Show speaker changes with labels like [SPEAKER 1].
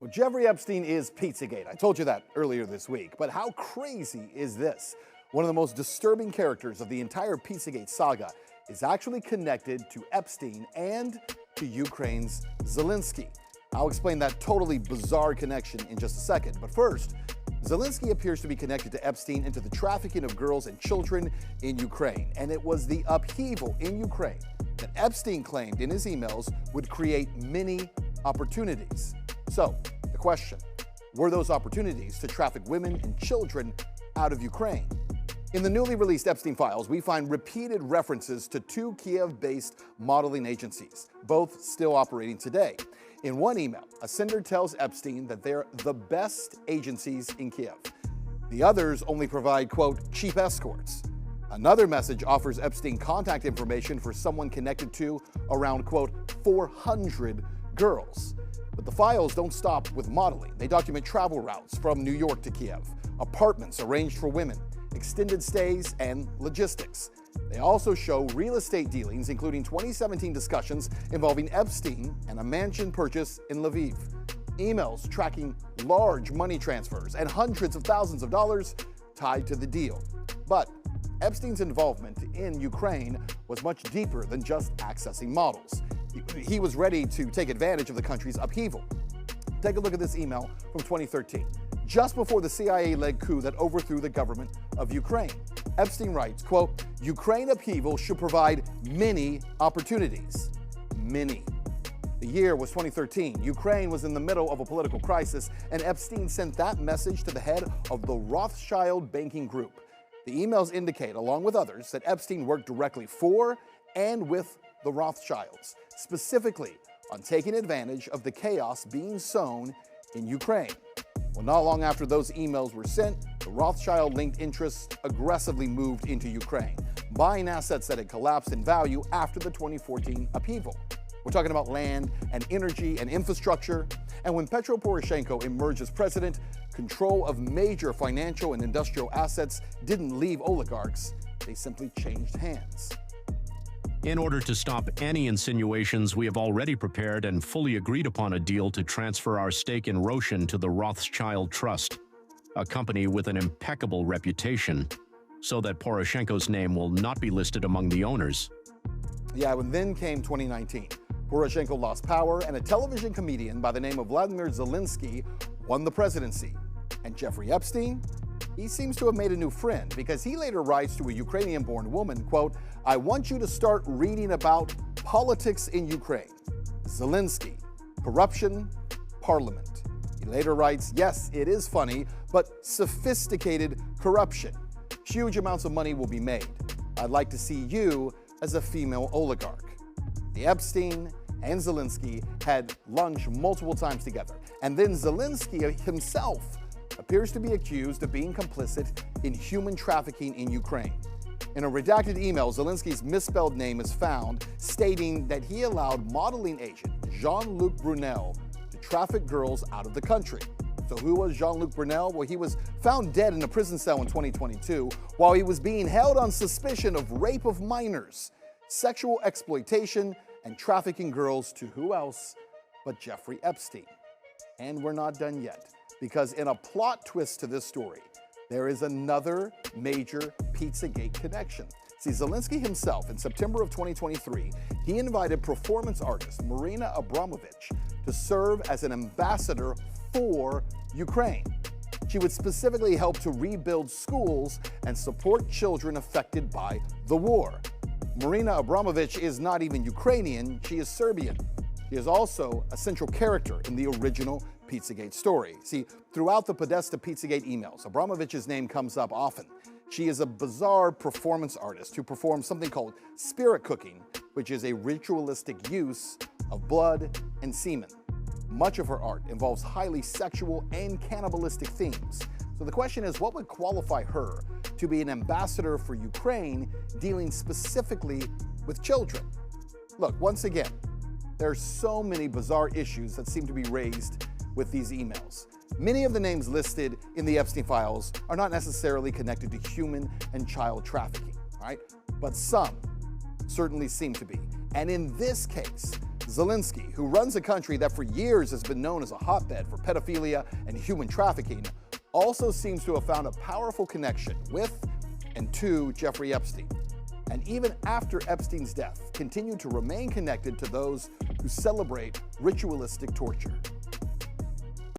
[SPEAKER 1] Well, Jeffrey Epstein is Pizzagate. I told you that earlier this week. But how crazy is this? One of the most disturbing characters of the entire Pizzagate saga is actually connected to Epstein and to Ukraine's Zelensky. I'll explain that totally bizarre connection in just a second. But first, Zelensky appears to be connected to Epstein into the trafficking of girls and children in Ukraine. And it was the upheaval in Ukraine that Epstein claimed in his emails would create many opportunities. So, the question, were those opportunities to traffic women and children out of Ukraine? In the newly released Epstein files, we find repeated references to two Kiev-based modeling agencies, both still operating today. In one email, a sender tells Epstein that they're the best agencies in Kiev. The others only provide, quote, cheap escorts. Another message offers Epstein contact information for someone connected to around, quote, 400 girls. But the files don't stop with modeling. They document travel routes from New York to Kiev, apartments arranged for women, extended stays, and logistics. They also show real estate dealings, including 2017 discussions involving Epstein and a mansion purchase in Lviv. Emails tracking large money transfers and hundreds of thousands of dollars tied to the deal. But Epstein's involvement in Ukraine was much deeper than just accessing models. He was ready to take advantage of the country's upheaval. Take a look at this email from 2013, just before the CIA-led coup that overthrew the government of Ukraine. Epstein writes, quote, Ukraine upheaval should provide many opportunities. Many. The year was 2013. Ukraine was in the middle of a political crisis, and Epstein sent that message to the head of the Rothschild banking group. The emails indicate, along with others, that Epstein worked directly for and with the Rothschilds, specifically on taking advantage of the chaos being sown in Ukraine. Well, not long after those emails were sent, the Rothschild-linked interests aggressively moved into Ukraine, buying assets that had collapsed in value after the 2014 upheaval. We're talking about land and energy and infrastructure. And when Petro Poroshenko emerged as president, control of major financial and industrial assets didn't leave oligarchs. They simply changed hands.
[SPEAKER 2] In order to stop any insinuations, we have already prepared and fully agreed upon a deal to transfer our stake in Roshan to the Rothschild Trust, a company with an impeccable reputation, so that Poroshenko's name will not be listed among the owners.
[SPEAKER 1] Yeah, and then came 2019. Poroshenko lost power, and a television comedian by the name of Vladimir Zelensky won the presidency. And Jeffrey Epstein? He seems to have made a new friend, because he later writes to a Ukrainian-born woman, quote, I want you to start reading about politics in Ukraine. Zelensky, corruption, parliament. He later writes, yes, it is funny, but sophisticated corruption. Huge amounts of money will be made. I'd like to see you as a female oligarch. The Epstein and Zelensky had lunch multiple times together. And then Zelensky himself appears to be accused of being complicit in human trafficking in Ukraine. In a redacted email, Zelensky's misspelled name is found, stating that he allowed modeling agent Jean-Luc Brunel to traffic girls out of the country. So who was Jean-Luc Brunel? Well, he was found dead in a prison cell in 2022 while he was being held on suspicion of rape of minors, sexual exploitation, and trafficking girls to who else but Jeffrey Epstein. And we're not done yet, because in a plot twist to this story, there is another major Pizzagate connection. See, Zelensky himself, in September of 2023, he invited performance artist Marina Abramovičová to serve as an ambassador for Ukraine. She would specifically help to rebuild schools and support children affected by the war. Marina Abramovičová is not even Ukrainian, she is Serbian. She is also a central character in the original Pizzagate story. See, throughout the Podesta Pizzagate emails, Abramovič's name comes up often. She is a bizarre performance artist who performs something called spirit cooking, which is a ritualistic use of blood and semen. Much of her art involves highly sexual and cannibalistic themes. So the question is, what would qualify her to be an ambassador for Ukraine dealing specifically with children? Look, once again, there are so many bizarre issues that seem to be raised with these emails. Many of the names listed in the Epstein files are not necessarily connected to human and child trafficking, all right? But some certainly seem to be. And in this case, Zelenským, who runs a country that for years has been known as a hotbed for pedophilia and human trafficking, also seems to have found a powerful connection with and to Jeffrey Epstein. And even after Epstein's death, continued to remain connected to those who celebrate ritualistic torture.